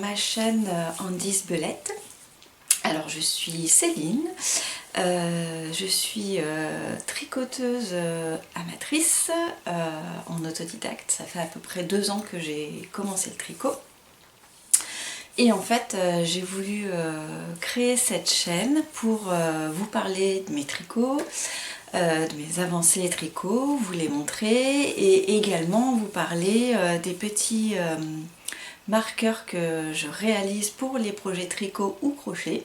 ma chaîne Andy's Belette. Alors je suis Céline, je suis tricoteuse amatrice en autodidacte. Ça fait à peu près 2 ans que j'ai commencé le tricot. Et en fait j'ai voulu créer cette chaîne pour vous parler de mes tricots, de mes avancées tricot, vous les montrer et également vous parler des petits marqueurs que je réalise pour les projets tricot ou crochet.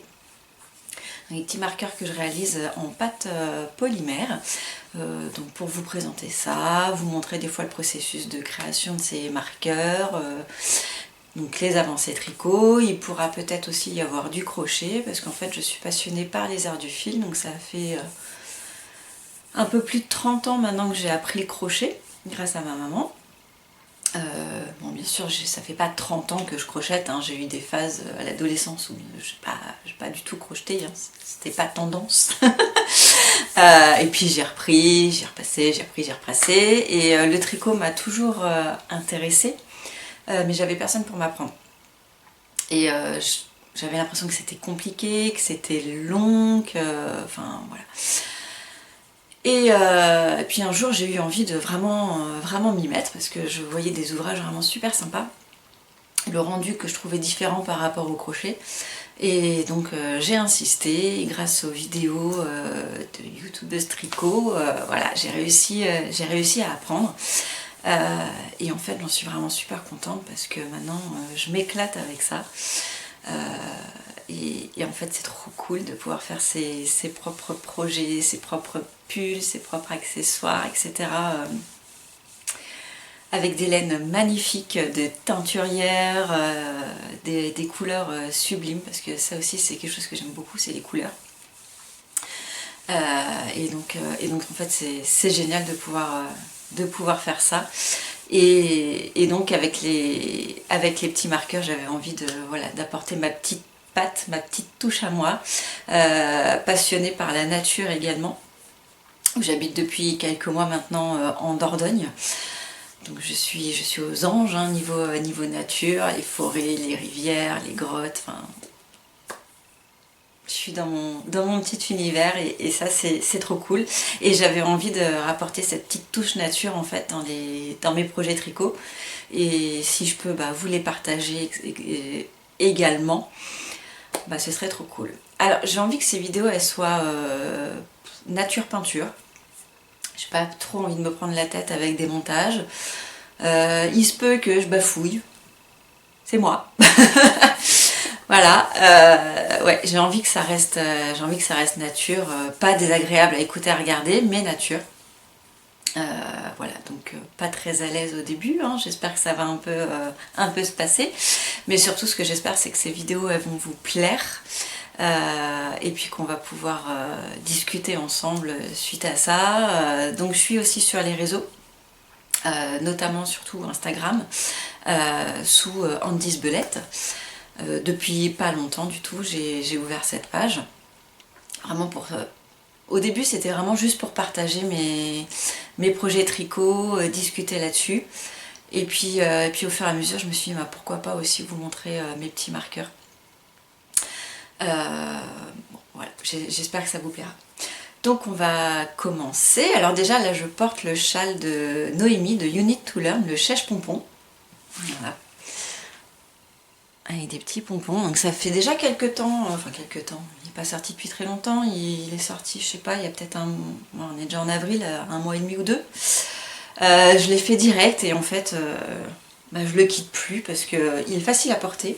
Les petits marqueurs que je réalise en pâte polymère. Donc pour vous présenter ça, vous montrer des fois le processus de création de ces marqueurs, donc les avancées tricot. Il pourra peut-être aussi y avoir du crochet parce qu'en fait je suis passionnée par les arts du fil, donc ça fait un peu plus de 30 ans maintenant que j'ai appris le crochet grâce à ma maman. Bon, bien sûr, ça fait pas 30 ans que je crochette, hein. J'ai eu des phases à l'adolescence où j'ai pas du tout crocheté, hein. C'était pas tendance. Et puis j'ai repris, j'ai repassé, j'ai repris, j'ai repassé. Et le tricot m'a toujours intéressée, mais j'avais personne pour m'apprendre. Et j'avais l'impression que c'était compliqué, que c'était long, enfin voilà. Et puis un jour j'ai eu envie de vraiment m'y mettre parce que je voyais des ouvrages vraiment super sympas, le rendu que je trouvais différent par rapport au crochet, et donc j'ai insisté. Et grâce aux vidéos de YouTube de tricot, voilà, j'ai réussi à apprendre, et en fait j'en suis vraiment super contente parce que maintenant je m'éclate avec ça. Et en fait c'est trop cool de pouvoir faire ses propres projets, ses propres pulls, ses propres accessoires, etc. Avec des laines magnifiques de teinturière, des couleurs sublimes, parce que ça aussi c'est quelque chose que j'aime beaucoup, c'est les couleurs. Et donc en fait c'est génial de pouvoir faire ça. Et donc avec les petits marqueurs, j'avais envie d'apporter ma petite patte, ma petite touche à moi, passionnée par la nature également. J'habite depuis quelques mois maintenant en Dordogne, donc je suis aux anges, hein, niveau nature, les forêts, les rivières, les grottes, enfin je suis dans mon petit univers, et ça c'est trop cool. Et j'avais envie de rapporter cette petite touche nature en fait dans mes projets tricot, et si je peux vous les partager également, ce serait trop cool. Alors j'ai envie que ces vidéos elles soient nature peinture. J'ai pas trop envie de me prendre la tête avec des montages. Il se peut que je bafouille, c'est moi. Voilà, ouais, j'ai envie que ça reste nature, pas désagréable à écouter, à regarder, mais nature. Voilà, donc pas très à l'aise au début, hein. J'espère que ça va un peu se passer, mais surtout ce que j'espère c'est que ces vidéos elles vont vous plaire, et puis qu'on va pouvoir discuter ensemble suite à ça. Donc je suis aussi sur les réseaux, notamment surtout Instagram, sous Andy's Belette. Depuis pas longtemps du tout, j'ai ouvert cette page. Vraiment au début c'était vraiment juste pour partager mes projets tricot, discuter là-dessus. Et puis au fur et à mesure je me suis dit pourquoi pas aussi vous montrer mes petits marqueurs. Bon, voilà, j'espère que ça vous plaira. Donc on va commencer. Alors déjà là je porte le châle de Noémie de You Need to Learn, le chèche pompon. Voilà. Avec des petits pompons, donc ça fait déjà quelques temps, il n'est pas sorti depuis très longtemps, il est sorti, je sais pas, il y a peut-être on est déjà en avril, 1 mois et demi ou 2. Je l'ai fait direct, et en fait, je le quitte plus parce qu'il est facile à porter,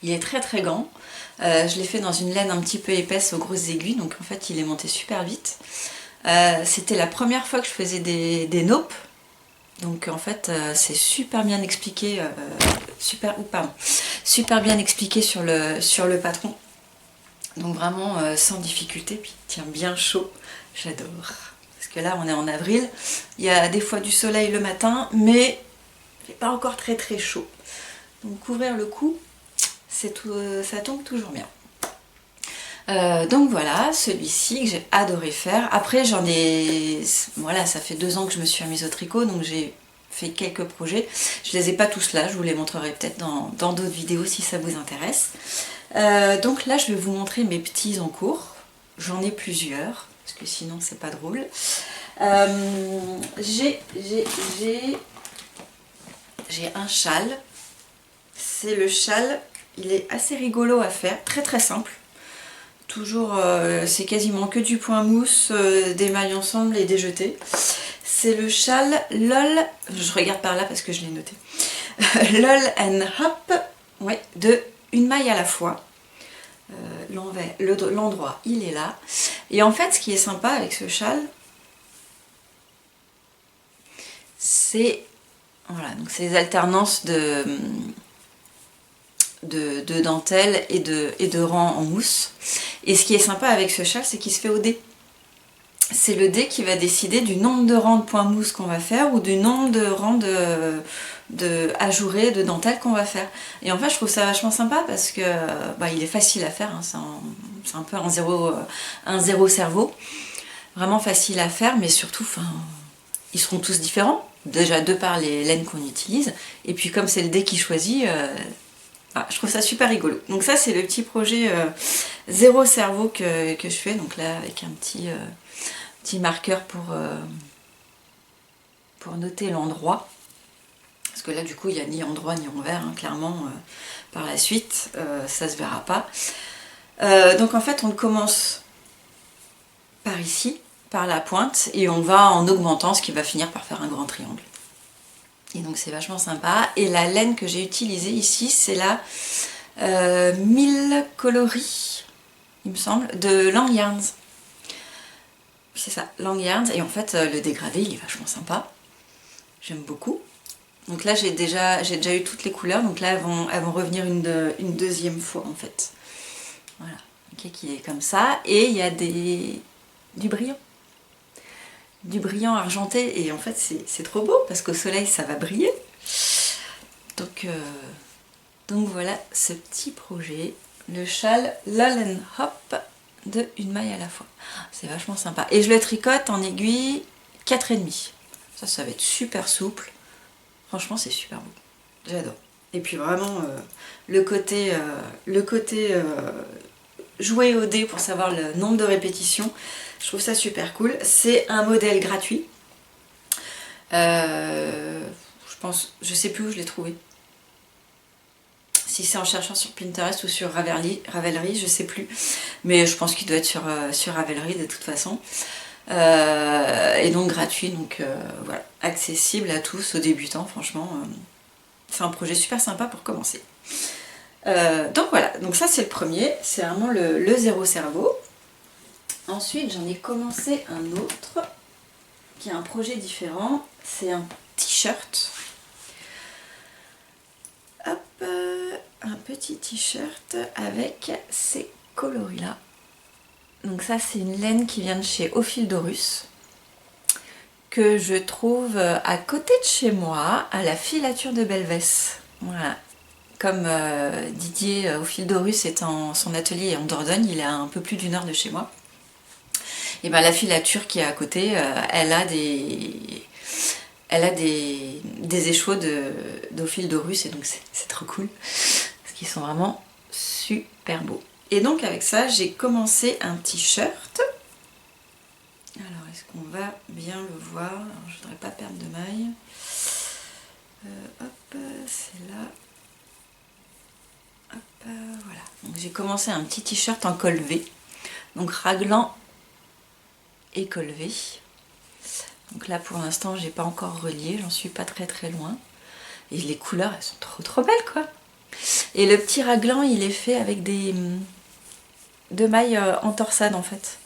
il est très très grand. Je l'ai fait dans une laine un petit peu épaisse aux grosses aiguilles, donc en fait il est monté super vite. C'était la première fois que je faisais des naupes. Donc en fait c'est super bien expliqué, super bien expliqué sur le patron. Donc vraiment sans difficulté, puis il tient bien chaud, j'adore. Parce que là on est en avril, il y a des fois du soleil le matin, mais il n'est pas encore très très chaud. Donc couvrir le cou, ça tombe toujours bien. Donc voilà, celui-ci que j'ai adoré faire. Après voilà, ça fait 2 ans que je me suis remise au tricot, donc j'ai fait quelques projets. Je les ai pas tous là, je vous les montrerai peut-être dans d'autres vidéos si ça vous intéresse. Donc là je vais vous montrer mes petits en cours. J'en ai plusieurs, parce que sinon c'est pas drôle. J'ai un châle. C'est le châle, il est assez rigolo à faire, très très simple. Toujours, c'est quasiment que du point mousse, des mailles ensemble et des jetés. C'est le châle LOL, je regarde par là parce que je l'ai noté. LOL and Hop, ouais, de une maille à la fois. L'endroit, il est là. Et en fait, ce qui est sympa avec ce châle, c'est voilà, donc c'est les alternances de dentelle et de rang en mousse. Et ce qui est sympa avec ce châle, c'est qu'il se fait au dé. C'est le dé qui va décider du nombre de rangs de points mousse qu'on va faire ou du nombre de rangs de ajourés, de dentelle qu'on va faire. Et en fait, je trouve ça vachement sympa parce que bah, il est facile à faire, hein, c'est un peu un zéro cerveau. Vraiment facile à faire, mais surtout, ils seront tous différents. Déjà de par les laines qu'on utilise. Et puis comme c'est le dé qui choisit, je trouve ça super rigolo. Donc ça, c'est le petit projet zéro cerveau que je fais. Donc là, avec un petit marqueur pour noter l'endroit. Parce que là, du coup, il n'y a ni endroit ni envers, hein, clairement. Par la suite, ça se verra pas. Donc en fait, on commence par ici, par la pointe, et on va en augmentant, ce qui va finir par faire un grand triangle. Et donc c'est vachement sympa. Et la laine que j'ai utilisée ici, c'est la 1000 coloris, il me semble, de Lang Yarns. C'est ça, Lang Yarns. Et en fait, le dégradé, il est vachement sympa. J'aime beaucoup. Donc là, j'ai déjà eu toutes les couleurs. Donc là, elles vont revenir une deuxième fois, en fait. Voilà, ok, qui est comme ça. Et il y a du brillant. Du brillant argenté. Et en fait, c'est trop beau, parce qu'au soleil, ça va briller. Donc voilà ce petit projet. Le châle LOL and Hop de une maille à la fois. C'est vachement sympa. Et je le tricote en aiguille 4,5. Ça va être super souple. Franchement, c'est super beau. J'adore. Et puis vraiment, le côté jouer au dé pour savoir le nombre de répétitions, je trouve ça super cool. C'est un modèle gratuit. Je sais plus où je l'ai trouvé. Si c'est en cherchant sur Pinterest ou sur Ravelry, je sais plus. Mais je pense qu'il doit être sur Ravelry de toute façon. Et donc gratuit, donc voilà, accessible à tous, aux débutants, franchement. C'est un projet super sympa pour commencer. Donc voilà, donc ça c'est le premier, c'est vraiment le zéro cerveau. Ensuite j'en ai commencé un autre, qui est un projet différent, c'est un t-shirt. Hop, un petit t-shirt avec ces coloris là. Donc ça c'est une laine qui vient de chez Ophildorus, que je trouve à côté de chez moi, à la filature de Belvès. Voilà. Comme Didier Ophildorus est en son atelier en Dordogne, il est à un peu plus du nord de chez moi. Et ben la filature qui est à côté, elle a des échos d'Ophildorus, et donc c'est trop cool, parce qu'ils sont vraiment super beaux. Et donc avec ça, j'ai commencé un t-shirt. Alors est-ce qu'on va bien le voir? Alors, je voudrais pas perdre de maille. Hop, c'est là. Hop, voilà. Donc j'ai commencé un petit t-shirt en col V. Donc raglan et col V. Donc là pour l'instant j'ai pas encore relié, j'en suis pas très loin. Et les couleurs elles sont trop belles quoi. Et le petit raglan il est fait avec deux mailles en torsade en fait.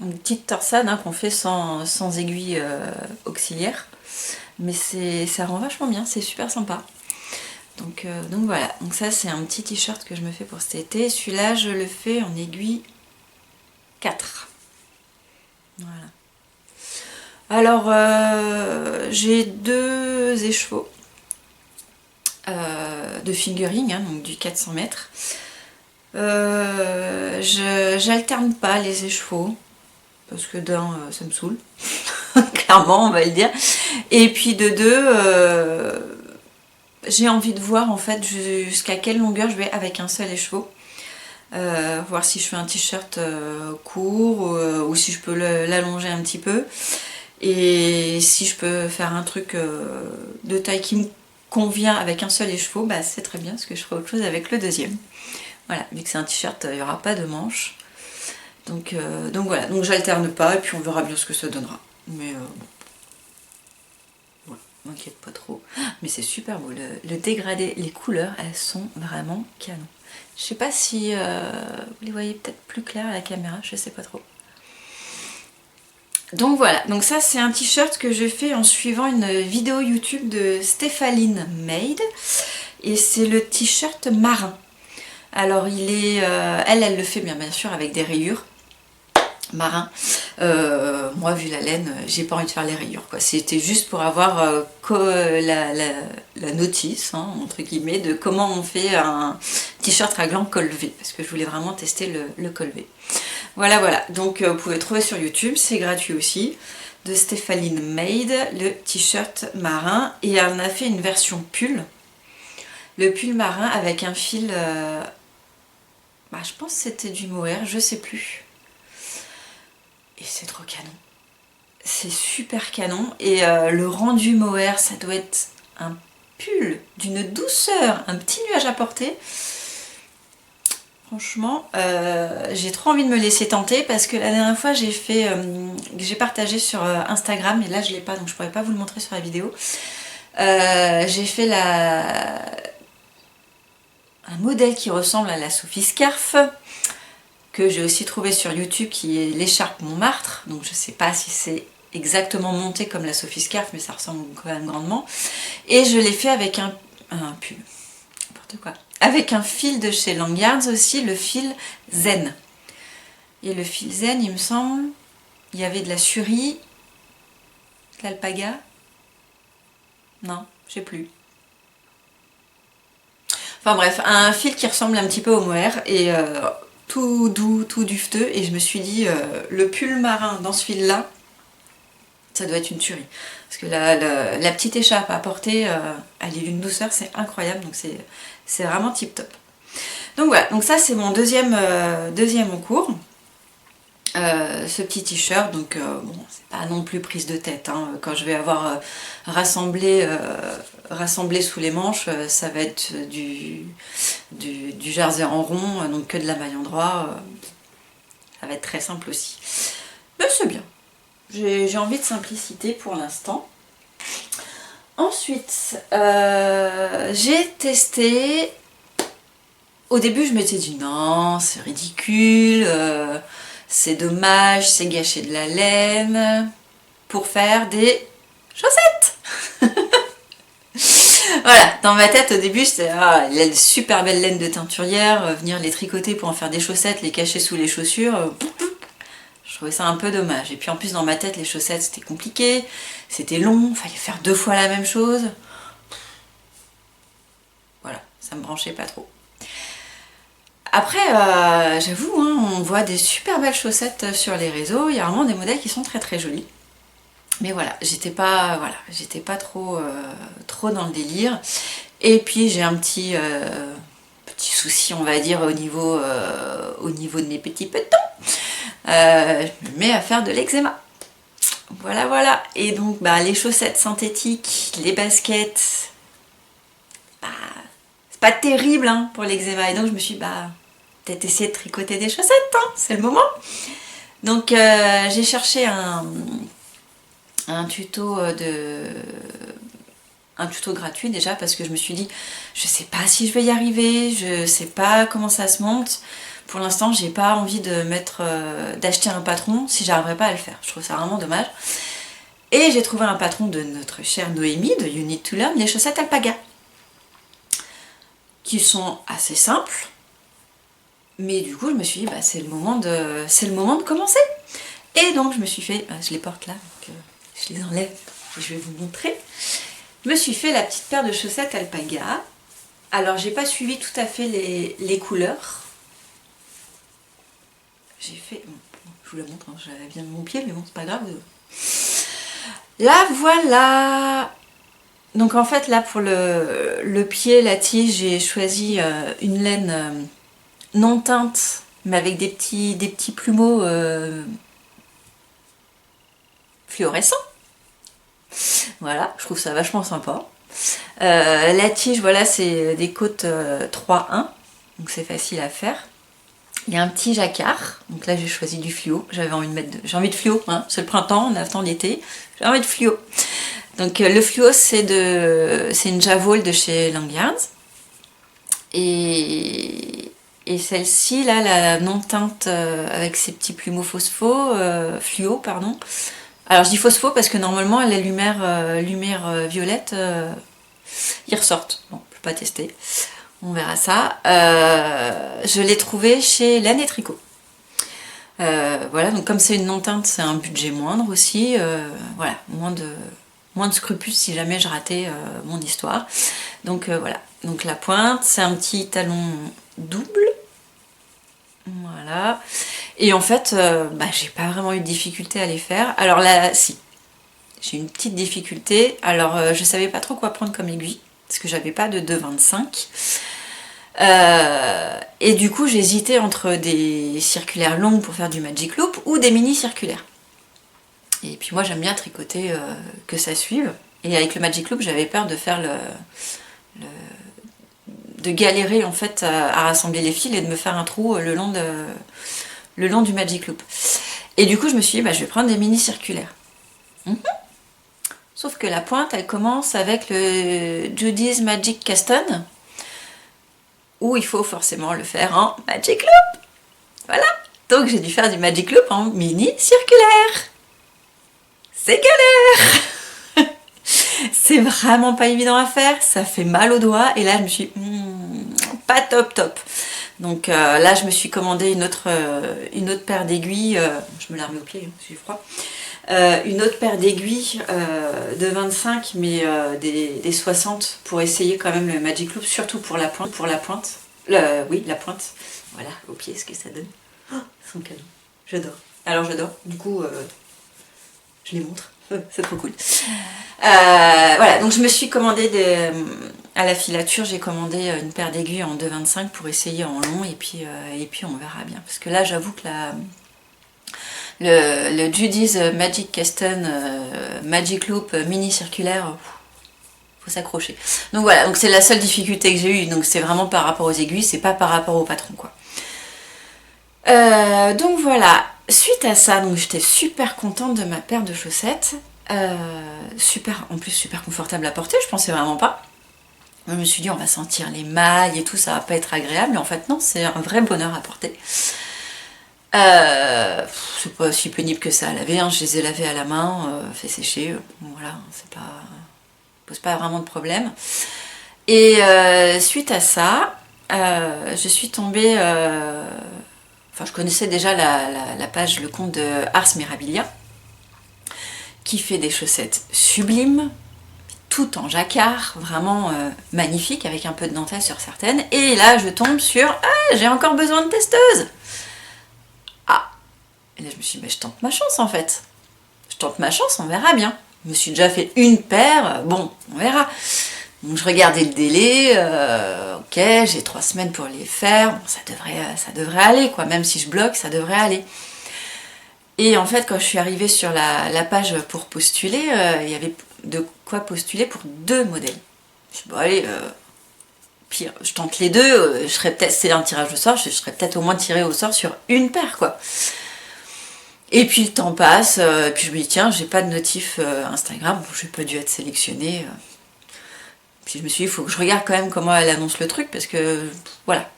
Une petite torsade hein, qu'on fait sans aiguille auxiliaire. Mais ça rend vachement bien, c'est super sympa. Donc voilà, donc ça c'est un petit t-shirt que je me fais pour cet été. Celui-là je le fais en aiguille 4. Voilà. Alors j'ai deux écheveaux de fingering, hein, donc du 400 mètres. J'alterne pas les écheveaux parce que ça me saoule. clairement on va le dire. Et puis de deux, j'ai envie de voir en fait jusqu'à quelle longueur je vais avec un seul écheveau. Voir si je fais un t-shirt court ou si je peux l'allonger un petit peu. Et si je peux faire un truc de taille qui me convient avec un seul écheveau, bah c'est très bien parce que je ferai autre chose avec le deuxième. Voilà, vu que c'est un t-shirt, il n'y aura pas de manches. Donc voilà, donc j'alterne pas et puis on verra bien ce que ça donnera. Mais bon, voilà, m'inquiète pas trop. Mais c'est super beau, le dégradé, les couleurs, elles sont vraiment canon. Je sais pas si vous les voyez peut-être plus clair à la caméra, je sais pas trop. Donc voilà, donc ça c'est un t-shirt que je fais en suivant une vidéo YouTube de Stéphaline Made et c'est le t-shirt marin. Alors il est, elle le fait bien sûr avec des rayures marin. Moi vu la laine, j'ai pas envie de faire les rayures quoi. C'était juste pour avoir la notice hein, entre guillemets de comment on fait un t-shirt raglan col V parce que je voulais vraiment tester le col V. Voilà, donc vous pouvez trouver sur YouTube, c'est gratuit aussi, de Stéphaline Made, le t-shirt marin. Et elle a fait une version pull, le pull marin avec un fil, je pense que c'était du mohair, je sais plus. Et c'est trop canon. C'est super canon. Et le rendu mohair, ça doit être un pull d'une douceur, un petit nuage à porter. Franchement, j'ai trop envie de me laisser tenter parce que la dernière fois j'ai partagé sur Instagram et là je l'ai pas donc je pourrais pas vous le montrer sur la vidéo. J'ai fait un modèle qui ressemble à la Sophie Scarf que j'ai aussi trouvé sur YouTube qui est l'écharpe Montmartre. Donc je sais pas si c'est exactement monté comme la Sophie Scarf mais ça ressemble quand même grandement. Et je l'ai fait avec un pull. N'importe quoi. Avec un fil de chez Langyards aussi, le fil Zen. Et le fil Zen, il me semble, il y avait de la surie, de l'alpaga. Non, je sais plus. Enfin bref, un fil qui ressemble un petit peu au mohair et tout doux, tout dufteux. Et je me suis dit, le pull marin dans ce fil-là, ça doit être une tuerie. Parce que la petite écharpe à porter, elle est d'une douceur, c'est incroyable. Donc c'est vraiment tip top. Donc voilà, donc ça c'est mon deuxième en cours. Ce petit t-shirt, donc bon, c'est pas non plus prise de tête. Hein. Quand je vais avoir rassemblé sous les manches, ça va être du jersey en rond, donc que de la maille en droit. Ça va être très simple aussi. Mais c'est bien. J'ai envie de simplicité pour l'instant. Ensuite, j'ai testé. Au début, je m'étais dit non, c'est ridicule, c'est dommage, c'est gâcher de la laine pour faire des chaussettes. Voilà, dans ma tête au début, c'était la super belle laine de teinturière, venir les tricoter pour en faire des chaussettes, les cacher sous les chaussures. Je trouvais ça un peu dommage. Et puis en plus, dans ma tête, les chaussettes, c'était compliqué, c'était long, fallait faire 2 fois la même chose. Voilà, ça me branchait pas trop. Après, j'avoue, hein, on voit des super belles chaussettes sur les réseaux. Il y a vraiment des modèles qui sont très très jolis. Mais voilà, j'étais pas trop dans le délire. Et puis j'ai un petit souci, on va dire, au niveau de mes petits petons. Je me mets à faire de l'eczéma. Voilà. Et donc, les chaussettes synthétiques, les baskets, c'est pas terrible hein, pour l'eczéma. Et donc je me suis dit, peut-être essayer de tricoter des chaussettes, hein, c'est le moment. Donc j'ai cherché un tuto gratuit déjà parce que je me suis dit, je sais pas si je vais y arriver, je sais pas comment ça se monte. Pour l'instant, j'ai pas envie de d'acheter un patron si j'arriverai pas à le faire. Je trouve ça vraiment dommage. Et j'ai trouvé un patron de notre chère Noémie de You Need to Learn, les chaussettes alpaga, qui sont assez simples. Mais du coup, je me suis dit, c'est le moment de commencer. Et donc, je me suis fait, je les porte là, donc je les enlève et je vais vous montrer. Je me suis fait la petite paire de chaussettes alpaga. Alors, j'ai pas suivi tout à fait les couleurs. J'ai fait, bon, je vous la montre, hein, j'avais bien mon pied, mais bon, c'est pas grave. Là voilà. Donc en fait là pour le pied, la tige, j'ai choisi une laine non teinte, mais avec des petits plumeaux fluorescents. Voilà, je trouve ça vachement sympa. La tige, voilà, c'est des côtes 3-1, donc c'est facile à faire. Il y a un petit jacquard, donc là j'ai choisi du fluo. J'avais envie de mettre, j'ai envie de fluo, hein. C'est le printemps, on attend l'été, j'ai envie de fluo. Donc le fluo c'est une Javol de chez Langyards. Et celle-ci, là, la non teinte avec ses petits plumeaux fluo, pardon. Alors je dis phospho parce que normalement la lumière violette, ils ressortent. Bon, je peux pas tester. On verra ça. Je l'ai trouvé chez Laine et Tricot. Voilà, donc comme c'est une non teinte, c'est un budget moindre aussi. Voilà, moins de scrupules si jamais je ratais mon histoire. Donc voilà, donc la pointe, c'est un petit talon double. Voilà. Et en fait, j'ai pas vraiment eu de difficulté à les faire. Alors là, si. J'ai une petite difficulté. Alors, je savais pas trop quoi prendre comme aiguille. Parce que j'avais pas de 2,25. Et du coup, j'hésitais entre des circulaires longues pour faire du Magic Loop ou des mini circulaires. Et puis moi, j'aime bien tricoter que ça suive. Et avec le Magic Loop, j'avais peur de faire de galérer en fait à rassembler les fils et de me faire un trou le long du Magic Loop. Et du coup, je me suis dit, je vais prendre des mini circulaires. Sauf que la pointe, elle commence avec le Judy's Magic Caston, où il faut forcément le faire en Magic Loop. Voilà. Donc j'ai dû faire du Magic Loop en mini circulaire. C'est galère. C'est vraiment pas évident à faire, ça fait mal aux doigts. Et là, je me suis pas top. Donc là, je me suis commandé une autre paire d'aiguilles. Je me la remets au pied, j'ai froid. Une autre paire d'aiguilles de 25, mais des 60 pour essayer quand même le Magic Loop, surtout pour la pointe. Oui, la pointe. Voilà, au pied, ce que ça donne. Oh, c'est un cadeau. J'adore. Alors j'adore. Du coup, je les montre. C'est trop cool. Voilà, donc je me suis commandé à la filature, j'ai commandé une paire d'aiguilles en 2,25 pour essayer en long et puis on verra bien. Parce que là, j'avoue que le Judy's Magic Caston Magic Loop mini circulaire, faut s'accrocher. Donc voilà, donc c'est la seule difficulté que j'ai eue. Donc c'est vraiment par rapport aux aiguilles, c'est pas par rapport au patron, quoi. Donc voilà, suite à ça, donc j'étais super contente de ma paire de chaussettes. En plus super confortable à porter, je pensais vraiment pas. Je me suis dit on va sentir les mailles et tout, ça va pas être agréable, mais en fait non, c'est un vrai bonheur à porter. C'est pas aussi pénible que ça à laver, hein. Je les ai lavées à la main, fait sécher, voilà, c'est pas, pose pas vraiment de problème. Et suite à ça, je suis tombée, enfin je connaissais déjà la page, le compte de Ars Mirabilia, qui fait des chaussettes sublimes, tout en jacquard, vraiment magnifique, avec un peu de dentelle sur certaines. Et là, je tombe sur « Ah, j'ai encore besoin de testeuse !» Ah, et là, je me suis dit « Mais je tente ma chance, en fait. Je tente ma chance, on verra bien. » Je me suis déjà fait une paire, bon, on verra. Donc, je regardais le délai, ok, j'ai 3 semaines pour les faire, bon, ça devrait aller, quoi. Même si je bloque, ça devrait aller. Et en fait, quand je suis arrivée sur la page pour postuler, il y avait de quoi postuler pour 2 modèles. Je me suis dit, bon allez, pire, je tente les deux, c'est un tirage au sort, je serais peut-être au moins tirée au sort sur une paire, quoi. Et puis le temps passe, et puis je me dis, tiens, j'ai pas de notif Instagram, bon, j'ai pas dû être sélectionnée. Puis je me suis dit, il faut que je regarde quand même comment elle annonce le truc, parce que, voilà.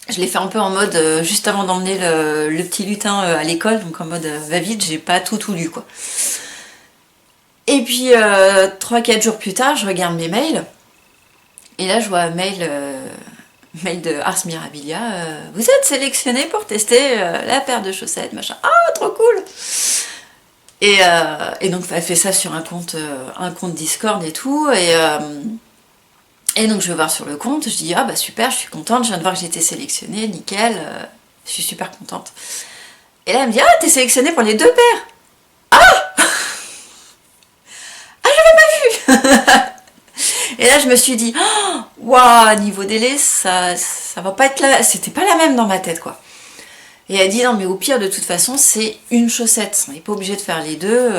Je l'ai fait un peu en mode, juste avant d'emmener le petit lutin à l'école, donc en mode va vite, j'ai pas tout lu, quoi. Et puis 3-4 jours plus tard, je regarde mes mails, et là je vois un mail de Ars Mirabilia, vous êtes sélectionné pour tester la paire de chaussettes, machin. Ah, trop cool! Et donc elle fait ça sur un compte Discord et tout, et donc je vais voir sur le compte, je dis ah bah super, je suis contente, je viens de voir que j'ai été sélectionnée, nickel, je suis super contente. Et là elle me dit ah t'es sélectionnée pour les 2 paires. Ah Et là je me suis dit, waouh, niveau délai, ça va pas être là, c'était pas la même dans ma tête quoi. Et elle dit non mais au pire de toute façon c'est une chaussette, on n'est pas obligé de faire les deux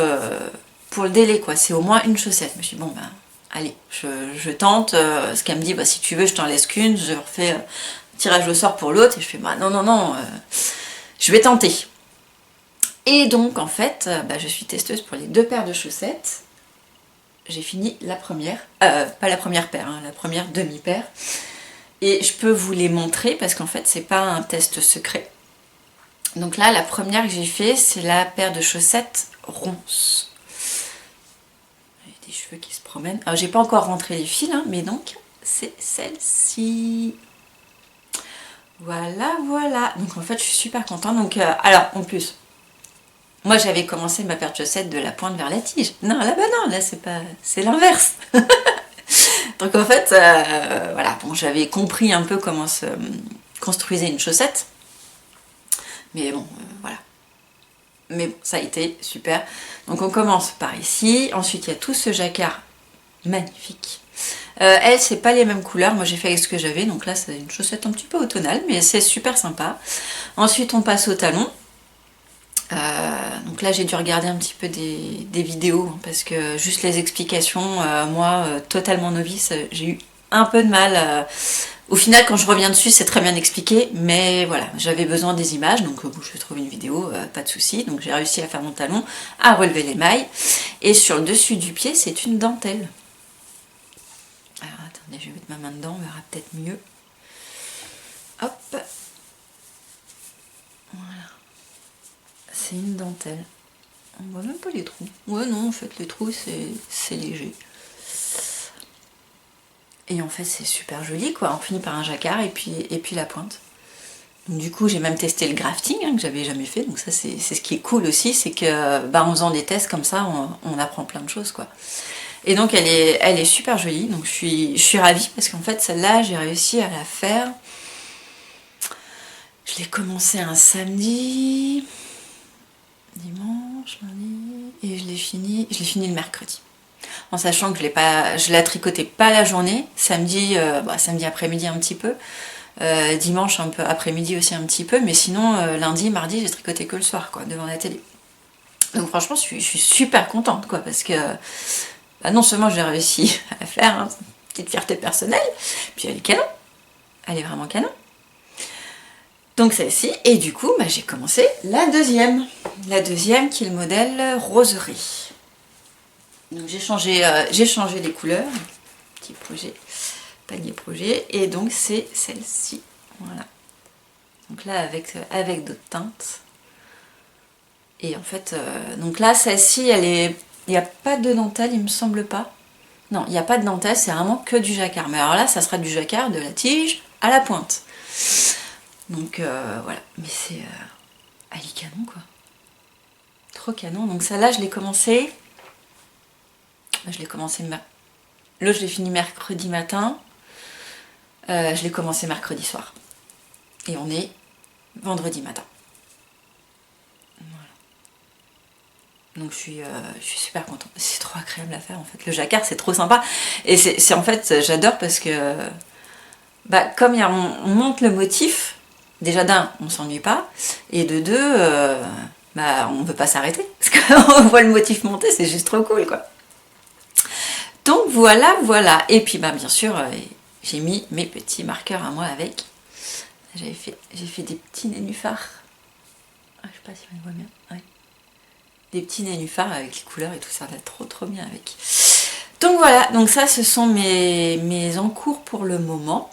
pour le délai quoi, c'est au moins une chaussette. Je me suis dit bon ben allez, je tente, ce qu'elle me dit, bah si tu veux je t'en laisse qu'une, je refais tirage au sort pour l'autre, et je fais bah non, je vais tenter. Et donc en fait, bah, je suis testeuse pour les 2 paires de chaussettes. J'ai fini la première, pas la première paire, hein, la première demi-paire. Et je peux vous les montrer parce qu'en fait c'est pas un test secret. Donc là la première que j'ai fait c'est la paire de chaussettes ronces. J'ai des cheveux qui se promènent. Alors j'ai pas encore rentré les fils, hein, mais donc c'est celle-ci. Voilà. Donc en fait je suis super contente. Donc alors en plus, moi j'avais commencé ma paire de chaussettes de la pointe vers la tige. Non là bah non, là c'est pas, c'est l'inverse. Donc en fait voilà, bon j'avais compris un peu comment se construisait une chaussette. Mais bon voilà. Mais bon, ça a été super. Donc on commence par ici. Ensuite il y a tout ce jacquard magnifique. Elle c'est pas les mêmes couleurs, moi j'ai fait avec ce que j'avais, donc là c'est une chaussette un petit peu automnale mais c'est super sympa. Ensuite on passe au talon. Donc là j'ai dû regarder un petit peu des vidéos hein, parce que juste les explications, moi totalement novice, j'ai eu un peu de mal. Au final quand je reviens dessus c'est très bien expliqué, mais voilà, j'avais besoin des images, donc je vais trouver une vidéo, pas de souci. Donc j'ai réussi à faire mon talon, à relever les mailles, et sur le dessus du pied c'est une dentelle. Alors attendez, je vais mettre ma main dedans, on verra peut-être mieux. Hop, voilà, c'est une dentelle. On voit même pas les trous. Ouais non, en fait les trous c'est léger. Et en fait c'est super joli quoi, on finit par un jacquard et puis la pointe. Donc, du coup j'ai même testé le grafting hein, que j'avais jamais fait, donc ça c'est ce qui est cool aussi, c'est que bah, en faisant des tests comme ça on apprend plein de choses quoi. Et donc elle est super jolie, donc je suis ravie parce qu'en fait celle-là j'ai réussi à la faire. Je l'ai commencé un samedi, dimanche, lundi, et je l'ai fini le mercredi. En sachant que je la tricotais pas la journée, samedi après-midi un petit peu, dimanche un peu après-midi aussi un petit peu, mais sinon lundi, mardi j'ai tricoté que le soir quoi, devant la télé. Donc franchement je suis super contente quoi, parce que bah, non seulement j'ai réussi à la faire, hein, petite fierté personnelle, puis elle est canon, elle est vraiment canon. Donc celle-ci, et du coup bah, j'ai commencé la deuxième qui est le modèle roserie. Donc j'ai changé les couleurs, petit projet, panier projet, et donc c'est celle-ci, voilà. Donc là avec d'autres teintes. Et en fait, donc là celle-ci, il n'y a pas de dentelle, il me semble pas. Non, il n'y a pas de dentelle, c'est vraiment que du jacquard. Mais alors là, ça sera du jacquard de la tige à la pointe. Donc voilà, mais c'est... elle est canon quoi. Trop canon. Donc celle-là, je l'ai commencé... Là, je l'ai fini mercredi matin. Je l'ai commencé mercredi soir. Et on est vendredi matin. Voilà. Donc je suis super contente. C'est trop agréable à faire en fait. Le jacquard, c'est trop sympa. Et c'est en fait, j'adore parce que... Bah, comme on monte le motif, déjà d'un, on s'ennuie pas. Et de deux, bah, on ne peut pas s'arrêter. Parce qu'on voit le motif monter, c'est juste trop cool quoi. Donc voilà. Et puis bah, bien sûr, j'ai mis mes petits marqueurs à moi avec. J'ai fait des petits nénuphars. Ah, je sais pas si on les voit bien. Ouais. Des petits nénuphars avec les couleurs et tout ça va trop bien avec. Donc voilà, donc ça ce sont mes encours pour le moment.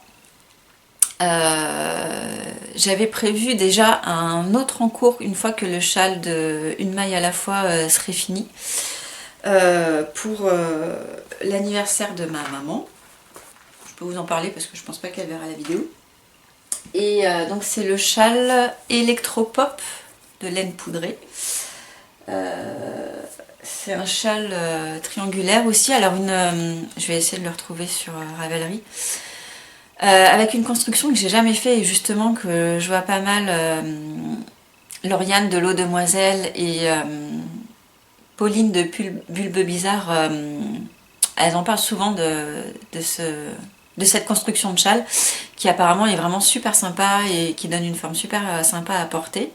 J'avais prévu déjà un autre encours une fois que le châle de une maille à la fois serait fini. Pour l'anniversaire de ma maman. Je peux vous en parler parce que je pense pas qu'elle verra la vidéo. Et donc c'est le châle Electropop de laine poudrée. C'est un châle triangulaire aussi. Alors je vais essayer de le retrouver sur Ravelry. Avec une construction que j'ai jamais fait et justement que je vois pas mal Lauriane de l'Eau Demoiselle et Pauline de Bulbe Bizarre elles en parlent souvent de cette construction de châle qui apparemment est vraiment super sympa et qui donne une forme super sympa à porter.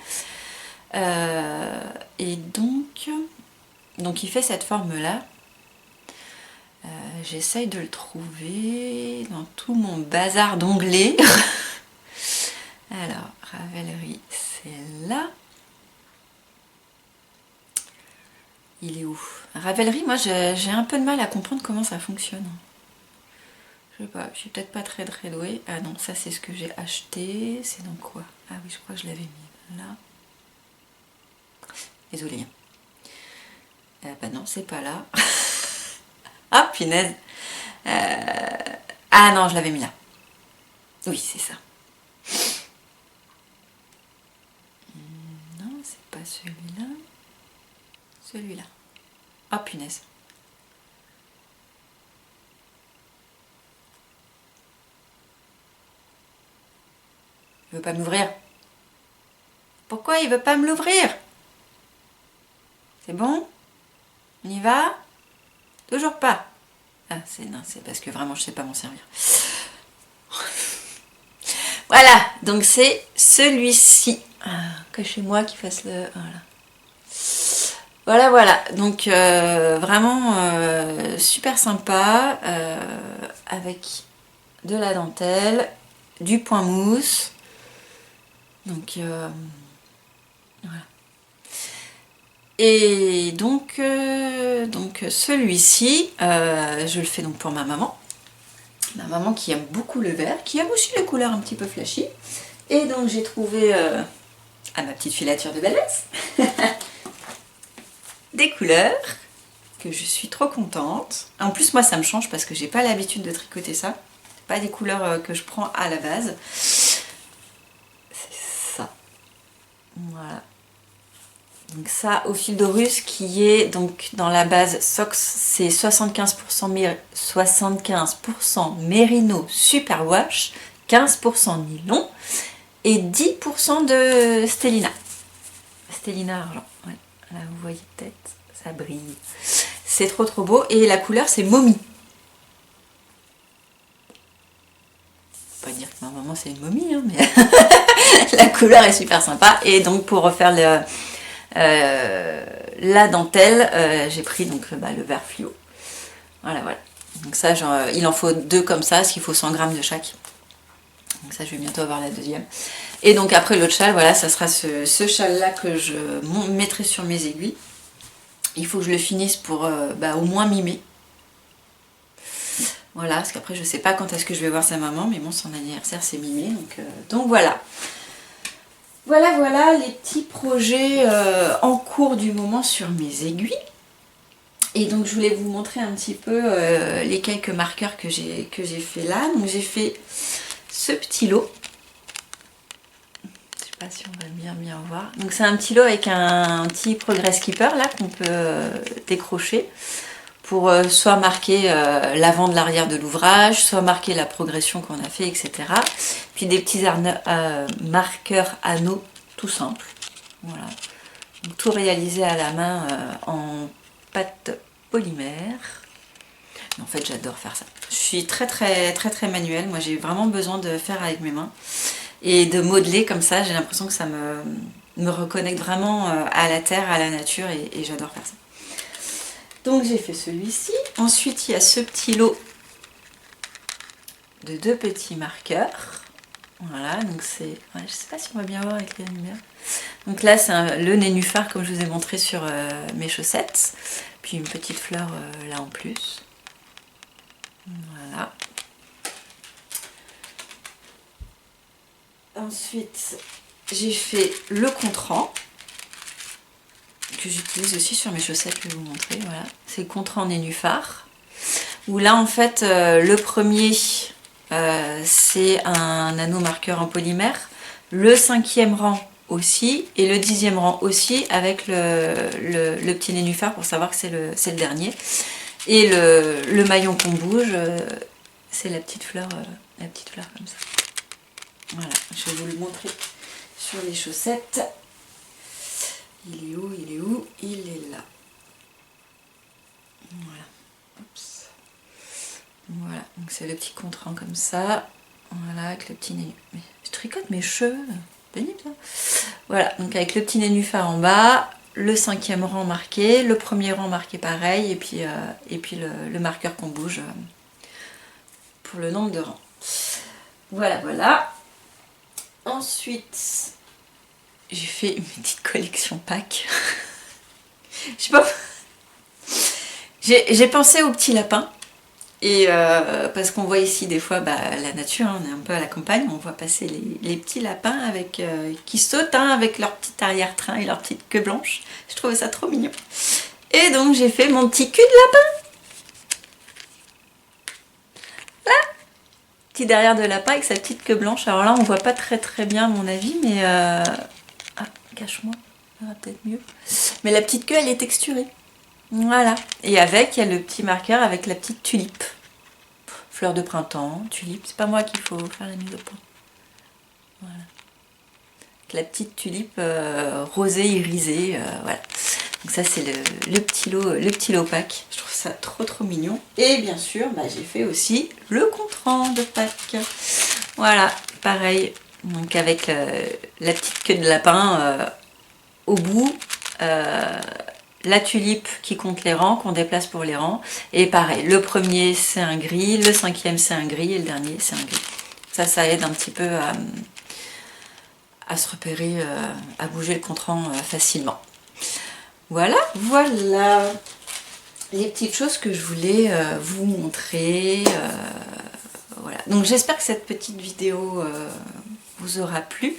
Et donc il fait cette forme là. J'essaye de le trouver dans tout mon bazar d'onglets. Alors, Ravelry, c'est là. Il est où? Ravelry, moi j'ai un peu de mal à comprendre comment ça fonctionne. Je sais pas, je suis peut-être pas très douée. Ah non, ça c'est ce que j'ai acheté. C'est dans quoi? Ah oui, je crois que je l'avais mis là. Désolée. Bah non, c'est pas là. Ah punaise. Ah non, je l'avais mis là. Oui, c'est ça. Non, c'est pas celui-là. Celui-là. Ah punaise. Il veut pas m'ouvrir. Pourquoi il veut pas me l'ouvrir? C'est bon? On y va? Toujours pas. Ah, c'est parce que vraiment je sais pas m'en servir. Voilà, donc c'est celui-ci. Que chez moi qui fasse le... Voilà. Donc vraiment super sympa. Avec de la dentelle, du point mousse. Donc voilà. Et donc celui-ci, je le fais donc pour ma maman. Ma maman qui aime beaucoup le vert, qui aime aussi les couleurs un petit peu flashy. Et donc j'ai trouvé à ma petite filature de bellesse des couleurs que je suis trop contente. En plus moi ça me change parce que j'ai pas l'habitude de tricoter ça. C'est pas des couleurs que je prends à la base. C'est ça. Voilà. Donc ça au fil de russe qui est donc dans la base Sox, c'est 75% mérino superwash, 15% nylon et 10% de Stellina. Stellina argent, ouais. Là vous voyez peut-être, ça brille. C'est trop beau et la couleur c'est momie. Pas dire que ma maman c'est une momie, hein, mais la couleur est super sympa. Et donc pour refaire la dentelle, j'ai pris donc le vert fluo. Voilà. Donc ça, genre, il en faut 2 comme ça, parce qu'il faut 100 grammes de chaque. Donc ça, je vais bientôt avoir la deuxième. Et donc après l'autre châle, voilà, ça sera ce châle-là que je mettrai sur mes aiguilles. Il faut que je le finisse pour au moins mi-mai. Voilà, parce qu'après je sais pas quand est-ce que je vais voir sa maman, mais bon, son anniversaire c'est mi-mai, donc voilà. Voilà les petits projets en cours du moment sur mes aiguilles. Et donc je voulais vous montrer un petit peu les quelques marqueurs que j'ai fait là. Donc j'ai fait ce petit lot. Je sais pas si on va bien voir. Donc c'est un petit lot avec un petit progress keeper là qu'on peut décrocher pour soit marquer l'avant de l'arrière de l'ouvrage, soit marquer la progression qu'on a fait, etc. Puis des petits marqueurs anneaux tout simples. Voilà. Donc, tout réalisé à la main en pâte polymère. En fait, j'adore faire ça. Je suis très manuelle. Moi, j'ai vraiment besoin de faire avec mes mains et de modeler comme ça. J'ai l'impression que ça me reconnecte vraiment à la terre, à la nature, et j'adore faire ça. Donc j'ai fait celui-ci. Ensuite il y a ce petit lot de 2 petits marqueurs. Voilà, donc c'est... Ouais, je sais pas si on va bien voir avec les lumières. Donc là c'est le nénuphar comme je vous ai montré sur mes chaussettes. Puis une petite fleur là en plus. Voilà. Ensuite j'ai fait le contrant que j'utilise aussi sur mes chaussettes, je vais vous montrer. Voilà, c'est le contrant nénuphar. Où là en fait le premier c'est un anneau marqueur en polymère, le 5e rang aussi et le 10e rang aussi avec le petit nénuphar pour savoir que c'est le dernier. Et le maillon qu'on bouge, c'est la petite fleur comme ça. Voilà, je vais vous le montrer sur les chaussettes. Il est où? Il est là. Voilà. Oups. Voilà, donc c'est le petit contrant comme ça. Voilà, avec le petit nénuphar. Mais je tricote mes cheveux. Pénible ça. Voilà, donc avec le petit nénuphar en bas, le 5e rang marqué, le 1er rang marqué pareil, et puis le marqueur qu'on bouge pour le nombre de rangs. Voilà, voilà. Ensuite, j'ai fait une petite collection Pâques. Je sais pas. J'ai pensé au petit lapin. Et parce qu'on voit ici des fois la nature, hein, on est un peu à la campagne, on voit passer les petits lapins avec, qui sautent hein, avec leur petit arrière-train et leur petite queue blanche. Je trouvais ça trop mignon. Et donc j'ai fait mon petit cul de lapin. Là, petit derrière de lapin avec sa petite queue blanche. Alors là on voit pas très très bien à mon avis, mais... Ah, cache-moi, ça va peut-être mieux. Mais la petite queue elle est texturée. Voilà. Et avec, il y a le petit marqueur avec la petite tulipe. Fleur de printemps, tulipe, c'est pas moi qu'il faut faire la mise au point. Voilà. La petite tulipe rosée irisée, voilà. Donc ça c'est le petit lot Pâques. Je trouve ça trop mignon. Et bien sûr, j'ai fait aussi le contrant de Pâques. Voilà, pareil. Donc avec la petite queue de lapin au bout. La tulipe qui compte les rangs, qu'on déplace pour les rangs. Et pareil, le premier c'est un gris, le 5e c'est un gris et le dernier c'est un gris. Ça aide un petit peu à se repérer, à bouger le contrant facilement. Voilà les petites choses que je voulais vous montrer. Voilà. Donc j'espère que cette petite vidéo vous aura plu.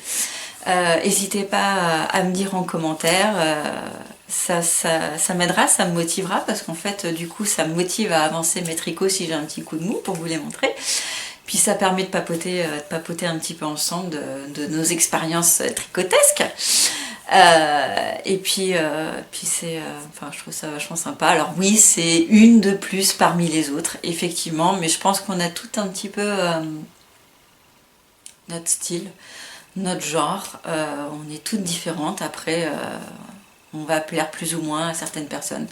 N'hésitez pas à me dire en commentaire. Ça m'aidera, ça me motivera parce qu'en fait du coup ça me motive à avancer mes tricots si j'ai un petit coup de mou pour vous les montrer. Puis ça permet de papoter un petit peu ensemble de nos expériences tricotesques. Et puis c'est, enfin je trouve ça vachement sympa. Alors oui, c'est une de plus parmi les autres, effectivement, mais je pense qu'on a tout un petit peu notre style, notre genre. On est toutes différentes. Après, on va plaire plus ou moins à certaines personnes.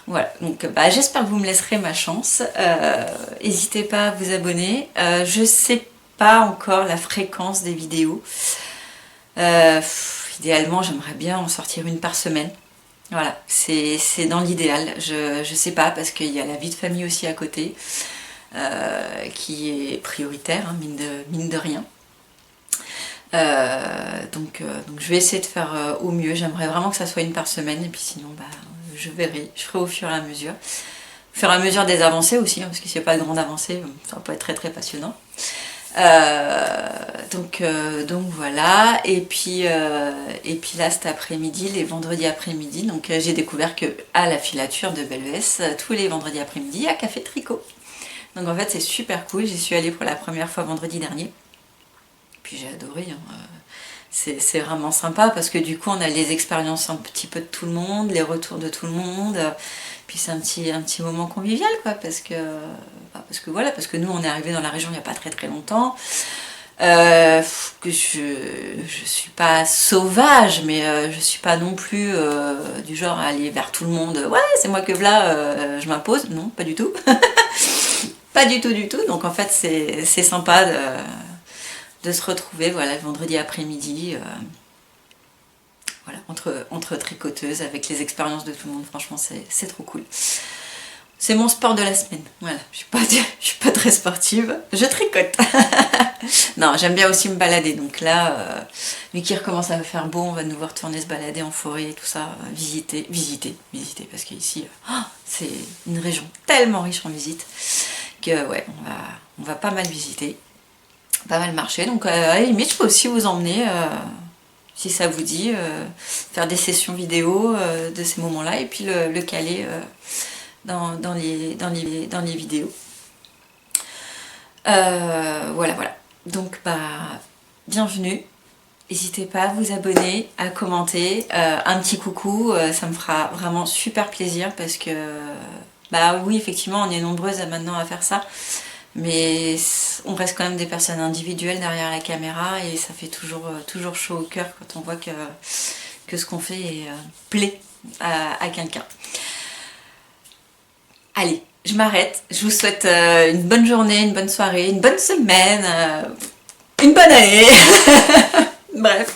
Voilà, donc j'espère que vous me laisserez ma chance. N'hésitez pas à vous abonner. Je sais pas encore la fréquence des vidéos. Idéalement, j'aimerais bien en sortir une par semaine. Voilà, c'est dans l'idéal. Je sais pas, parce qu'il y a la vie de famille aussi à côté, qui est prioritaire, hein, mine de rien. Donc je vais essayer de faire au mieux. J'aimerais vraiment que ça soit une par semaine, et puis sinon je verrai, je ferai au fur et à mesure. Au fur et à mesure des avancées aussi, hein, parce que s'il n'y a pas de grande avancée, ça peut être très passionnant. Donc voilà, et puis là cet après-midi, les vendredis après-midi, donc j'ai découvert que à la filature de Belvès, tous les vendredis après-midi, il y a café tricot. Donc en fait c'est super cool, j'y suis allée pour la première fois vendredi dernier. Puis j'ai adoré, hein. C'est vraiment sympa parce que du coup on a les expériences un petit peu de tout le monde, les retours de tout le monde, puis c'est un petit moment convivial quoi, parce que voilà, parce que nous on est arrivé dans la région il n'y a pas très longtemps, que je suis pas sauvage, mais je suis pas non plus du genre à aller vers tout le monde, ouais c'est moi que voilà, je m'impose, non pas du tout. Pas du tout, donc en fait c'est sympa de se retrouver voilà, le vendredi après-midi, voilà, entre tricoteuses avec les expériences de tout le monde. Franchement c'est trop cool. C'est mon sport de la semaine. Voilà, je suis pas très sportive, je tricote. Non, j'aime bien aussi me balader. Donc là, vu qu'il recommence à faire beau, on va nous voir tourner se balader en forêt et tout ça, visiter, parce qu'ici, c'est une région tellement riche en visites que ouais, on va pas mal visiter. Pas mal marché, donc à la limite je peux aussi vous emmener si ça vous dit, faire des sessions vidéo de ces moments là et puis le caler dans les vidéos. Voilà, donc bienvenue, n'hésitez pas à vous abonner, à commenter, un petit coucou, ça me fera vraiment super plaisir parce que oui effectivement on est nombreuses maintenant à faire ça. Mais on reste quand même des personnes individuelles derrière la caméra et ça fait toujours chaud au cœur quand on voit que ce qu'on fait plaît à quelqu'un. Allez, je m'arrête. Je vous souhaite une bonne journée, une bonne soirée, une bonne semaine, une bonne année. Bref,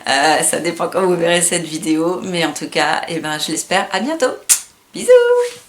ça dépend quand vous verrez cette vidéo. Mais en tout cas, eh ben, je l'espère. À bientôt. Bisous.